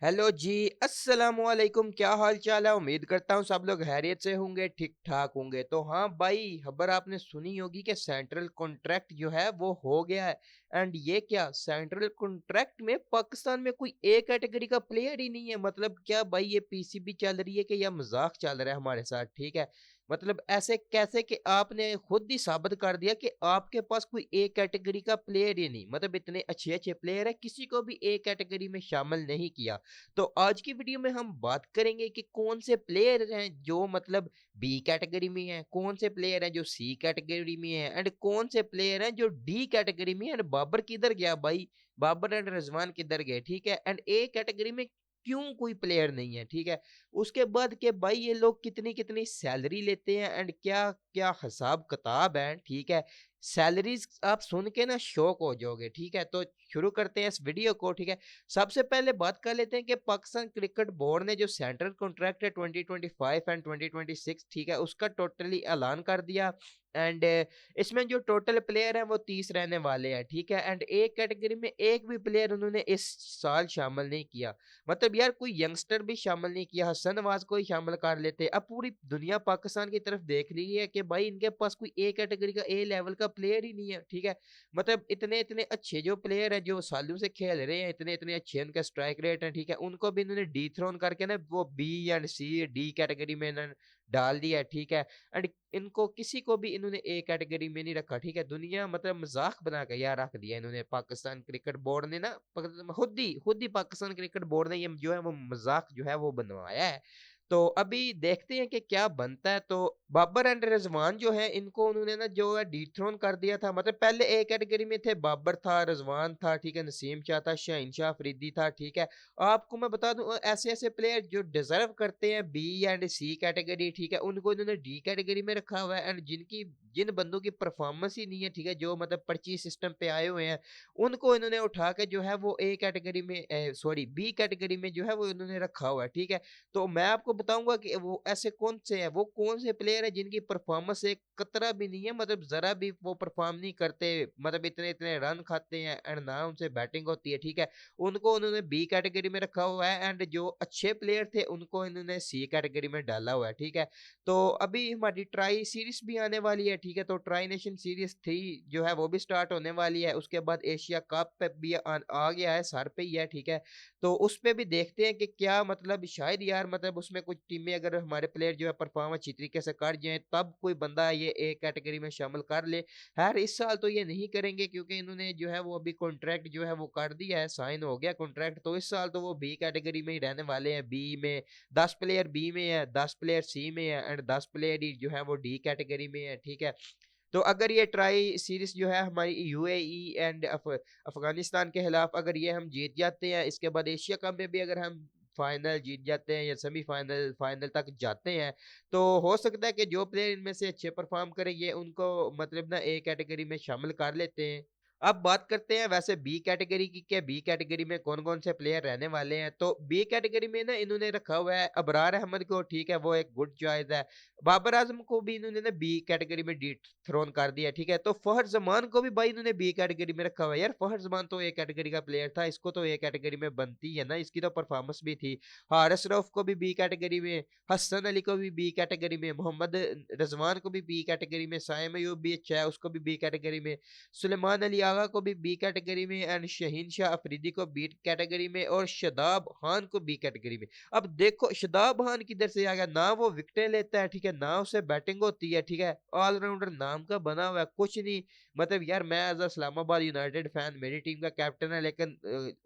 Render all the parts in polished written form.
Hello जी। अस्सलाम वालेकुम। क्या हाल चाल है? उम्मीद करता हूँ सब लोग खैरियत से होंगे, ठीक ठाक होंगे। तो हाँ भाई, खबर आपने सुनी होगी कि सेंट्रल कॉन्ट्रैक्ट जो है वो हो गया है। एंड ये क्या, सेंट्रल कॉन्ट्रैक्ट में पाकिस्तान में कोई ए कैटेगरी का प्लेयर ही नहीं है। मतलब क्या भाई, ये पीसीबी चल रही है कि या मजाक चल रहा है हमारे साथ? ठीक है, मतलब ऐसे कैसे कि आपने खुद ही साबित कर दिया कि आपके पास कोई ए कैटेगरी का प्लेयर ही नहीं। मतलब इतने अच्छे अच्छे प्लेयर है, किसी को भी ए कैटेगरी में शामिल नहीं किया। तो आज की वीडियो में हम बात करेंगे कि कौन से प्लेयर हैं जो मतलब बी कैटेगरी में हैं, कौन से प्लेयर हैं जो सी कैटेगरी में हैं, एंड कौन से प्लेयर हैं जो डी कैटेगरी में हैं। एंड बाबर किधर गया भाई? बाबर एंड रिजवान किधर गए? ठीक है, एंड ए कैटेगरी में क्यों कोई प्लेयर नहीं है? ठीक है, उसके बाद के भाई ये लोग कितनी कितनी सैलरी लेते हैं एंड क्या क्या हिसाब किताब है। ठीक है, सैलरीज आप सुन के ना शौक हो जाओगे। ठीक है, तो शुरू करते हैं इस वीडियो को। ठीक है, सबसे पहले बात कर लेते हैं कि पाकिस्तान क्रिकेट बोर्ड ने जो सेंट्रल कॉन्ट्रैक्ट है 2025 एंड 2026, ठीक है, उसका टोटली ऐलान कर दिया। एंड इसमें जो टोटल प्लेयर हैं वो 30 रहने वाले हैं। ठीक है, एंड एक कैटेगरी में एक भी प्लेयर उन्होंने इस साल शामिल नहीं किया। मतलब यार, कोई यंगस्टर भी शामिल नहीं किया, हसन नवाज को ही शामिल कर लेते। अब पूरी दुनिया पाकिस्तान की तरफ देख रही है कि भाई इनके पास कोई ए कैटेगरी का, ए लेवल का प्लेयर ही नहीं है। ठीक है, मतलब इतने इतने अच्छे जो प्लेयर है जो सालों से खेल रहे हैं, इतने इतने अच्छे उनका स्ट्राइक रेट है, ठीक है, उनको भी इन्होंने डी थ्रोन करके ना वो B and C D category में इन्होंने डाल दिया है। ठीक है, एंड इनको किसी को भी इन्होंने ए कैटेगरी में नहीं रखा। ठीक है, दुनिया मतलब मजाक बना के यार रख दिया इन्होंने, पाकिस्तान क्रिकेट बोर्ड ने ना, खुद ही पाकिस्तान क्रिकेट बोर्ड ने ये जो है वो मजाक जो है वो बनवाया है। तो अभी देखते हैं कि क्या बनता है। तो बाबर एंड रिजवान जो है, इनको उन्होंने ना जो है डिथ्रोन कर दिया था। मतलब पहले ए कैटेगरी में थे, बाबर था, रिजवान था, ठीक है, नसीम शाह था, शाहीन शाह अफरीदी था। ठीक है, आपको मैं बता दूं ऐसे ऐसे प्लेयर जो डिजर्व करते हैं बी एंड सी कैटेगरी, ठीक है, उनको इन्होंने डी कैटेगरी में रखा हुआ है। एंड जिन बंदों की परफॉर्मेंस ही नहीं है, ठीक है, जो मतलब पर्ची सिस्टम पे आए हुए हैं, उनको इन्होंने उठा के जो है वो ए कैटेगरी में, सॉरी, बी कैटेगरी में जो है वो इन्होंने रखा हुआ है। ठीक है, तो मैं आपको बताऊंगा कि वो ऐसे कौन से हैं, वो कौन से प्लेयर हैं जिनकी परफॉर्मेंस एक कतरा भी नहीं है, मतलब जरा भी वो परफॉर्म नहीं करते, मतलब इतने इतने रन खाते हैं एंड ना उनसे बैटिंग होती है। ठीक है, उनको उन्होंने बी कैटेगरी में रखा हुआ है, एंड जो अच्छे प्लेयर थे उनको इन्होंने सी कैटेगरी में डाला हुआ है। ठीक है, तो अभी हमारी ट्राई सीरीज भी आने वाली है। ठीक है, तो ट्राई नेशन सीरीज 3 जो है वो भी स्टार्ट होने वाली है। उसके बाद एशिया कप पे भी आ गया है, सर पे ही है। ठीक है, तो उस पे भी देखते हैं कि क्या मतलब शायद यार, मतलब उसमें कुछ टीमें अगर हमारे प्लेयर जो है परफॉर्म अच्छी तरीके से कर जाए, तब कोई बंदा ये ए कैटेगरी में शामिल कर ले। यार इस साल तो ये नहीं करेंगे, क्योंकि इन्होंने जो है वो अभी कॉन्ट्रैक्ट जो है वो कर दिया है, साइन हो गया कॉन्ट्रैक्ट। तो इस साल तो वो बी कैटेगरी में ही रहने वाले हैं। बी में 10 प्लेयर बी में है, 10 प्लेयर सी में है, एंड 10 प्लेयर ही जो है वो डी कैटेगरी में है। ठीक है, तो अगर ये ट्राई सीरीज जो है हमारी यूएई एंड अफगानिस्तान के खिलाफ अगर ये हम जीत जाते हैं, इसके बाद एशिया कप में भी अगर हम फाइनल जीत जाते हैं या सेमीफाइनल फाइनल तक जाते हैं, तो हो सकता है कि जो प्लेयर इनमें से अच्छे परफॉर्म करेंगे उनको मतलब ना ए कैटेगरी में शामिल कर लेते हैं। अब बात करते हैं वैसे बी कैटेगरी की, क्या बी कैटेगरी में कौन कौन से प्लेयर रहने वाले हैं। तो बी कैटेगरी में ना इन्होंने रखा हुआ है अबरार अहमद को। ठीक है, वो एक गुड चॉइस है। बाबर आजम को भी इन्होंने ना बी कैटेगरी में डी थ्रोन कर दिया। ठीक है, तो फहद जमान को भी भाई इन्होंने बी कैटेगरी में रखा हुआ है। यार फहद जमान तो ए कैटेगरी का प्लेयर था, इसको तो ए कैटेगरी में बनती है ना, इसकी तो परफॉर्मेंस भी थी। हारिस रऊफ को भी बी कैटेगरी में, हसन अली को भी बी कैटेगरी में, मोहम्मद रजवान को भी बी कैटेगरी में, साइम अयूब भी अच्छा है, उसको भी बी कैटेगरी में, सुलेमान अली आगा को भी बी कैटेगरी में, एंड शहीन शाह अफरीदी को बी कैटेगरी में, और शदाब खान को बी कैटेगरी में। अब देखो शदाब खान किधर से आ गया, ना वो विकेटें लेता है, ठीक है, ना उसे बैटिंग होती है। ठीक है, ऑलराउंडर नाम का बना हुआ है, कुछ नहीं। मतलब यार मैं एज इस्लामाबाद यूनाइटेड फैन, मेरी टीम का कैप्टन है, लेकिन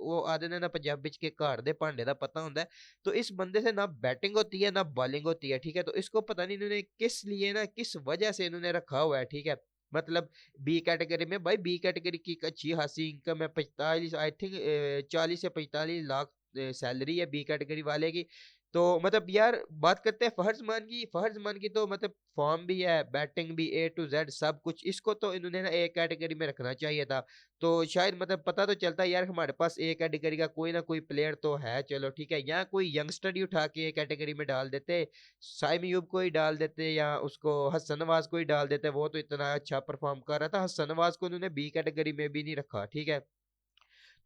वो आदे ने ना पंजाबी के घर दे भांडे का पता होता है। तो इस बंदे से ना बैटिंग होती है ना बॉलिंग होती है। ठीक है, तो इसको पता नहीं इन्होंने किस लिए ना किस वजह से इन्होंने रखा हुआ है। ठीक है, मतलब बी कैटेगरी में भाई, बी कैटेगरी की एक अच्छी खासी इनकम है, 45 आई थिंक 40 से 45 लाख सैलरी है बी कैटेगरी वाले की। तो मतलब यार बात करते हैं फहरजमान की। फहरजमान की तो मतलब फॉर्म भी है, बैटिंग भी, ए टू जेड सब कुछ, इसको तो इन्होंने ना ए कैटेगरी में रखना चाहिए था। तो शायद मतलब पता तो चलता यार हमारे पास ए कैटेगरी का कोई ना कोई प्लेयर तो है, चलो ठीक है, यहाँ कोई यंगस्टर ही उठा के ए कैटेगरी में डाल देते, साइम यूब को ही डाल देते, या उसको हसन नवाज को ही डाल देते, वो तो इतना अच्छा परफॉर्म कर रहा था। हसन नवाज को उन्होंने बी कैटेगरी में भी नहीं रखा। ठीक है,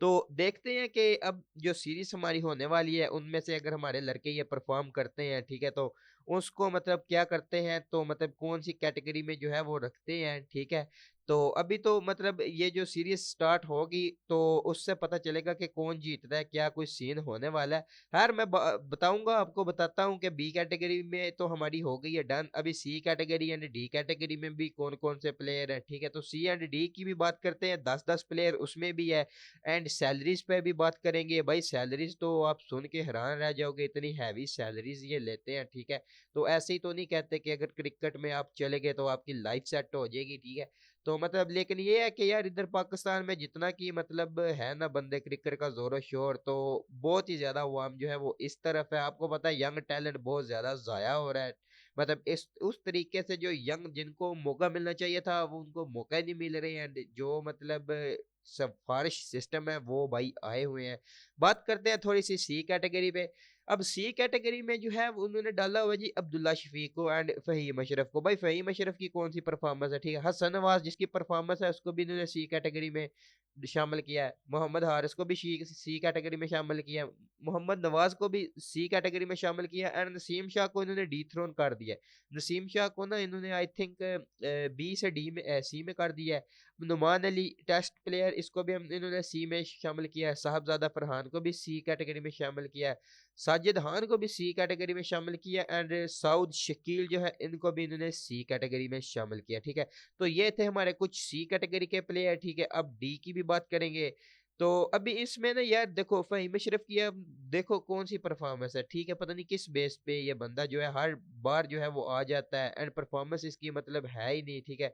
तो देखते हैं कि अब जो सीरीज़ हमारी होने वाली है, उनमें से अगर हमारे लड़के ये परफ़ॉर्म करते हैं, ठीक है? तो उसको मतलब क्या करते हैं, तो मतलब कौन-सी कैटेगरी में जो है वो रखते हैं, ठीक है? तो अभी तो मतलब ये जो सीरीज़ स्टार्ट होगी, तो उससे पता चलेगा कि कौन जीतता है, क्या कोई सीन होने वाला है। खैर मैं बताऊँगा आपको, बताता हूँ कि बी कैटेगरी में तो हमारी हो गई है डन। अभी सी कैटेगरी एंड डी कैटेगरी में भी कौन-कौन से प्लेयर हैं, ठीक है? तो सी एंड डी की भी बात करते हैं, 10-10 प्लेयर उसमें भी है। एंड सैलरीज़ पे भी बात करेंगे। भाई सैलरीज़ तो आप सुन के हैरान रह जाओगे, इतनी हैवी सैलरीज़ ये लेते हैं, ठीक है? तो ऐसे ही तो नहीं कहते कि अगर क्रिकेट में आप चले गए तो आपकी लाइफ सेट हो जाएगी, ठीक है? तो मतलब लेकिन ये है कि यार इधर पाकिस्तान में जितना कि मतलब है ना बंदे क्रिकेट का ज़ोर-ओ-शोर, तो बहुत ही ज़्यादा अवाम जो है वो इस तरफ है। आपको पता है यंग टैलेंट बहुत ज़्यादा ज़ाया हो रहा है। मतलब इस उस तरीके से जो यंग जिनको मौका मिलना चाहिए था, वो उनको मौका ही नहीं मिल रहे हैं। एंड जो मतलब सिफ़ारिश सिस्टम है वो भाई आए हुए हैं। बात करते हैं थोड़ी-सी सी कैटेगरी पे। अब सी कैटेगरी में जो है वो उन्होंने डाला हुआ है जी अब्दुल्ला शफीक को एंड फ़हीम अशरफ को। भाई फ़हीम अशरफ की कौन-सी परफ़ॉर्मेंस है, ठीक है? हसन नवाज़ जिसकी परफ़ॉर्मेंस है उसको भी इन्होंने सी कैटेगरी में शामिल किया है। मोहम्मद हारिस को भी सी कैटेगरी में शामिल किया है। मोहम्मद नवाज़ को भी सी कैटेगरी में शामिल किया है एंड नसीम शाह को इन्होंने डिथ्रोन कर दिया है। नसीम शाह को ना इन्होंने आई थिंक बी से सी में कर दिया है। नुमान अली टेस्ट प्लेयर, इसको भी हम इन्होंने सी में शामिल किया है। साहबजादा फरहान को भी सी कैटेगरी में शामिल किया है। साजिद खान को भी सी कैटेगरी में शामिल किया एंड सऊद शकील जो है इनको भी इन्होंने सी कैटेगरी में शामिल किया, ठीक है? तो ये थे हमारे कुछ सी कैटेगरी के प्लेयर, ठीक है? अब डी की भी बात करेंगे। तो अभी इसमें ना यार देखो फ़हीम अशरफ की अब देखो कौन-सी परफ़ॉर्मेंस है, ठीक है? पता नहीं किस बेस पे ये बंदा जो है हर बार जो है वो आ जाता है एंड परफ़ॉर्मेंस इसकी मतलब है ही नहीं, ठीक है?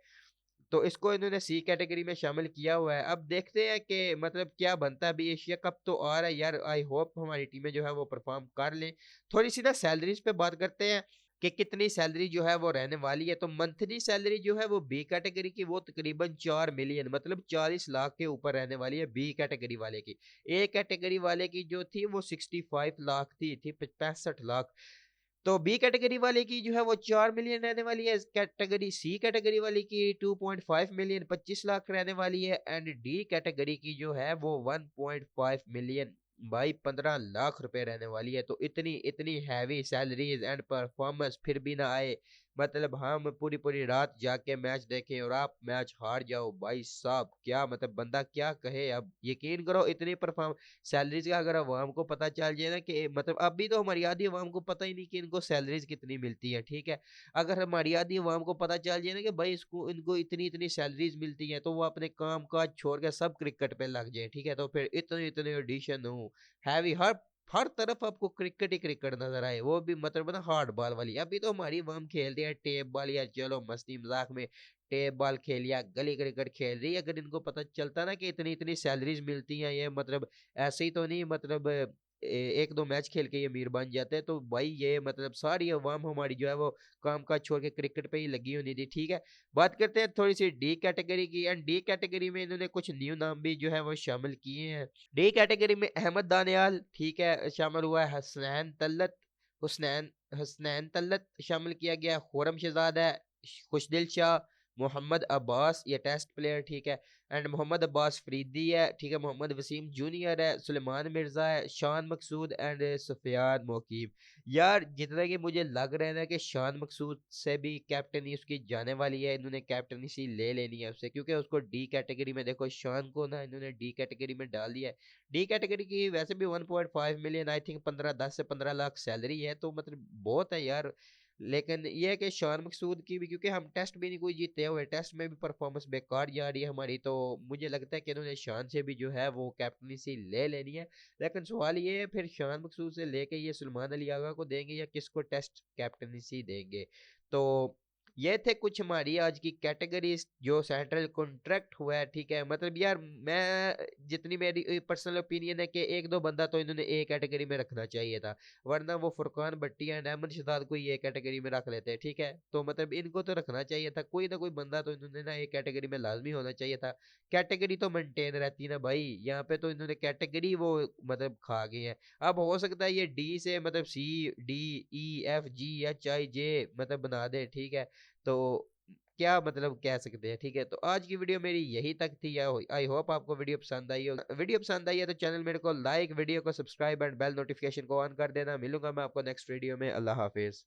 तो इसको इन्होंने सी कैटेगरी में शामिल किया हुआ है। अब देखते हैं कि मतलब क्या बनता है। अभी एशिया कप तो आ रहा है यार, आई होप हमारी टीमें जो है वो परफ़ॉर्म कर लें। थोड़ी-सी ना सैलरीज़ पे बात करते हैं कि कितनी सैलरी जो है वो रहने वाली है। तो मंथली सैलरी जो है वो बी कैटेगरी की वो तकरीबन 4 मिलियन मतलब 40 लाख के ऊपर रहने वाली है बी कैटेगरी वाले की। ए कैटेगरी वाले की जो थी वो 65 लाख थी 65 लाख। तो बी कैटेगरी वाले की जो है वो 4 मिलियन रहने वाली है। कैटेगरी सी कैटेगरी वाले की 2.5 मिलियन 25 लाख रहने वाली है एंड डी कैटेगरी की जो है वो 1.5 मिलियन भाई 15 लाख रुपए रहने वाली है। तो इतनी इतनी हैवी सैलरीज एंड परफॉर्मेंस फिर भी ना आए, मतलब हम पूरी पूरी रात जाके मैच देखें और आप मैच हार जाओ, भाई साहब क्या मतलब बंदा क्या कहे। अब यकीन करो इतनी परफॉर्म सैलरीज का अगर अवाम को पता चल जाए ना कि मतलब अभी तो हमारी आधी अवाम को पता ही नहीं कि इनको सैलरीज कितनी मिलती है, ठीक है? अगर हमारी आधी अवाम को पता चल जाए ना कि भाई इसको इनको इतनी इतनी सैलरीज मिलती है, तो वो अपने काम काज छोड़ के सब क्रिकेट पे लग जाए, ठीक है? तो फिर इतने इतने ऑडिशन हो हैवी, हर तरफ आपको क्रिकेट ही क्रिकेट नजर आए, वो भी मतलब ना हार्ड बॉल वाली। अभी तो हमारी अवाम खेलती है टेप बॉल, या चलो मस्ती मजाक में टेप बॉल खेल लिया, गली क्रिकेट खेल रही है। अगर इनको पता चलता ना कि इतनी इतनी सैलरीज मिलती हैं, ये मतलब ऐसे ही तो नहीं मतलब एक दो मैच खेल के ये अमीर बन जाते हैं, तो भाई ये मतलब सारी अवाम हमारी जो है वो काम काज छोड़ के क्रिकेट पे ही लगी होनी थी, ठीक है? बात करते हैं थोड़ी सी डी कैटेगरी की एंड डी कैटेगरी में इन्होंने कुछ न्यू नाम भी जो है वो शामिल किए हैं। डी कैटेगरी में अहमद दानियाल, ठीक है, शामिल हुआ है। हुसनैन हसनैन तल्लत शामिल किया गया। खुरम शहजादा, खुशदिल शाह, मोहम्मद अब्बास ये टेस्ट प्लेयर, ठीक है? एंड मोहम्मद अब्बास फरीदी है, ठीक है? मोहम्मद वसीम जूनियर है, सुलेमान मिर्जा है, शान मकसूद एंड सुफियान मोकीम। यार जितना कि मुझे लग रहा है ना कि शान मकसूद से भी कैप्टनी उसकी जाने वाली है, इन्होंने कैप्टनसी ले लेनी है उससे, क्योंकि उसको डी कैटेगरी में देखो शान को ना इन्होंने डी कैटेगरी में डाल दिया है। डी कैटेगरी की वैसे भी 1.5 मिलियन आई थिंक 10 से 15 लाख सैलरी है, तो मतलब बहुत है यार। लेकिन ये है कि शान मकसूद की भी, क्योंकि हम टेस्ट भी नहीं कोई जीते हुए, टेस्ट में भी परफॉर्मेंस बेकार जा रही है हमारी, तो मुझे लगता है कि इन्होंने शान से भी जो है वो कैप्टनसी ले लेनी है। लेकिन सवाल ये है फिर शान मकसूद से लेके ये सलमान अली आगा को देंगे या किसको टेस्ट कैप्टनसी देंगे? तो ये थे कुछ हमारी आज की कैटेगरीज जो सेंट्रल कॉन्ट्रैक्ट हुआ है, ठीक है? मतलब यार मैं जितनी मेरी पर्सनल ओपिनियन है कि एक दो बंदा तो इन्होंने ए कैटेगरी में रखना चाहिए था, वरना वो फुरकान भट्टी एंड अहमद शहजाद को ये कैटेगरी में रख लेते हैं, ठीक है? तो मतलब इनको तो रखना चाहिए था, कोई ना कोई बंदा तो इन्होंने ना एक कैटेगरी में लाजमी होना चाहिए था। कैटेगरी तो मेंटेन रहती ना भाई, यहाँ पे तो इन्होंने कैटेगरी वो मतलब खा गए हैं। अब हो सकता है ये डी से मतलब C D E F G H I J मतलब बना दे, ठीक है? तो क्या मतलब कह सकते हैं, ठीक है। तो आज की वीडियो मेरी यही तक थी। आई होप आपको वीडियो पसंद आई हो। वीडियो पसंद आई है तो चैनल मेरे को लाइक, वीडियो को सब्सक्राइब एंड बेल नोटिफिकेशन को ऑन कर देना। मिलूंगा मैं आपको नेक्स्ट वीडियो में। अल्लाह हाफिज।